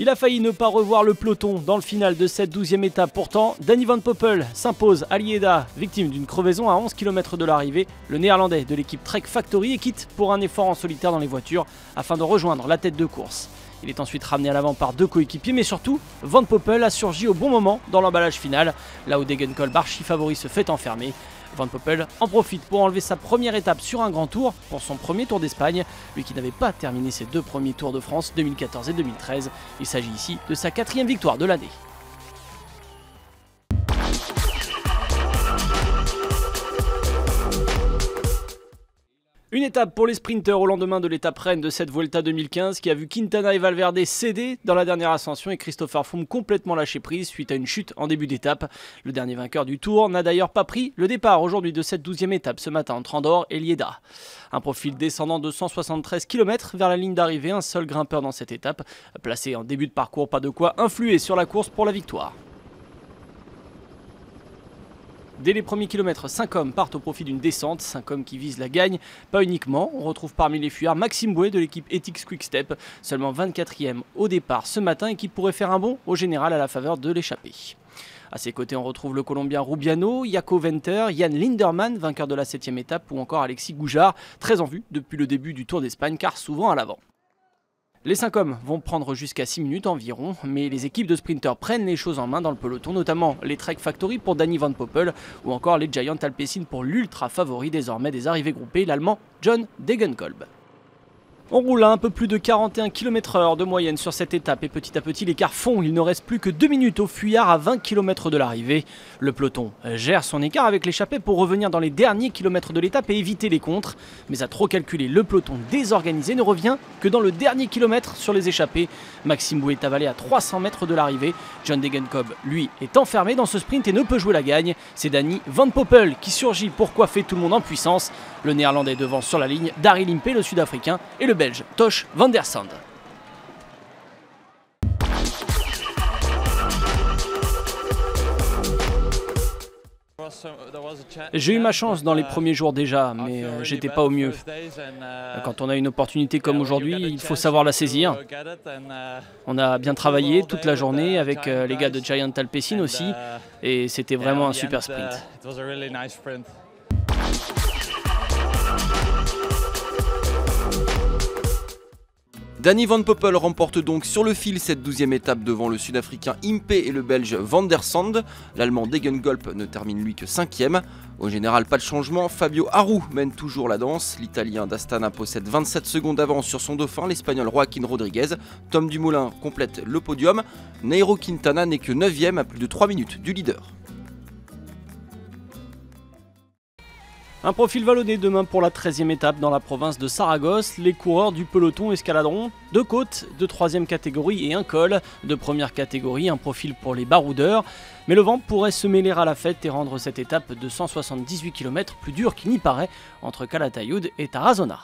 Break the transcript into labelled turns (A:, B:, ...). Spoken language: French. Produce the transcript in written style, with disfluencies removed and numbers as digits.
A: Il a failli ne pas revoir le peloton dans le final de cette 12e étape. Pourtant, Danny Van Poppel s'impose à Liège, victime d'une crevaison à 11 km de l'arrivée. Le néerlandais de l'équipe Trek Factory est quitte pour un effort en solitaire dans les voitures afin de rejoindre la tête de course. Il est ensuite ramené à l'avant par deux coéquipiers, mais surtout, Van Poppel a surgi au bon moment dans l'emballage final, là où Degenkolb, archi favori, se fait enfermer. Van Poppel en profite pour enlever sa première étape sur un grand tour pour son premier Tour d'Espagne, lui qui n'avait pas terminé ses deux premiers Tours de France 2014 et 2013. Il s'agit ici de sa 4e victoire de l'année. Une étape pour les sprinters au lendemain de l'étape reine de cette Vuelta 2015 qui a vu Quintana et Valverde céder dans la dernière ascension et Christopher Froome complètement lâché prise suite à une chute en début d'étape. Le dernier vainqueur du Tour n'a d'ailleurs pas pris le départ aujourd'hui de cette 12e étape ce matin entre Andorre et Liège. Un profil descendant de 173 km vers la ligne d'arrivée, un seul grimpeur dans cette étape. Placé en début de parcours, pas de quoi influer sur la course pour la victoire. Dès les premiers kilomètres, 5 hommes partent au profit d'une descente, 5 hommes qui visent la gagne. Pas uniquement, on retrouve parmi les fuyards Maxime Bouet de l'équipe Ethics Quick-Step, seulement 24e au départ ce matin et qui pourrait faire un bond au général à la faveur de l'échappée. A ses côtés, on retrouve le Colombien Rubiano, Jaco Venter, Jan Linderman, vainqueur de la 7e étape, ou encore Alexis Goujard, très en vue depuis le début du Tour d'Espagne car souvent à l'avant. Les 5 hommes vont prendre jusqu'à 6 minutes environ, mais les équipes de sprinters prennent les choses en main dans le peloton, notamment les Trek Factory pour Danny Van Poppel ou encore les Giant Alpecin pour l'ultra favori désormais des arrivées groupées, l'Allemand John Degenkolb. On roule à un peu plus de 41 km/h de moyenne sur cette étape et petit à petit l'écart fond. Il ne reste plus que 2 minutes au fuyard à 20 km de l'arrivée. Le peloton gère son écart avec l'échappée pour revenir dans les derniers kilomètres de l'étape et éviter les contres. Mais à trop calculer, le peloton désorganisé ne revient que dans le dernier kilomètre sur les échappées. Maxime Bouet est avalé à 300 mètres de l'arrivée. John Degenkolb, lui, est enfermé dans ce sprint et ne peut jouer la gagne. C'est Danny Van Poppel qui surgit pour coiffer tout le monde en puissance. Le néerlandais devant sur la ligne, Daryl Impey, le sud-africain, et le belge Tosh van der Sande. J'ai eu ma chance dans les premiers jours déjà, mais j'étais pas au mieux. Quand on a une opportunité comme aujourd'hui, il faut savoir la saisir. On a bien travaillé toute la journée avec les gars de Giant Alpecin aussi, et c'était vraiment un super sprint.
B: Danny Van Poppel remporte donc sur le fil cette 12e étape devant le sud-africain Impey et le belge Van der Sande. L'allemand Degenkolb ne termine lui que 5e. Au général, pas de changement, Fabio Aru mène toujours la danse. L'italien d'Astana possède 27 secondes d'avance sur son dauphin, l'espagnol Joaquin Rodriguez. Tom Dumoulin complète le podium. Nairo Quintana n'est que 9e à plus de 3 minutes du leader.
A: Un profil vallonné demain pour la 13e étape dans la province de Saragosse. Les coureurs du peloton escaladeront 2 côtes de 3e catégorie et un col de première catégorie, un profil pour les baroudeurs. Mais le vent pourrait se mêler à la fête et rendre cette étape de 178 km plus dure qu'il n'y paraît entre Calatayud et Tarazona.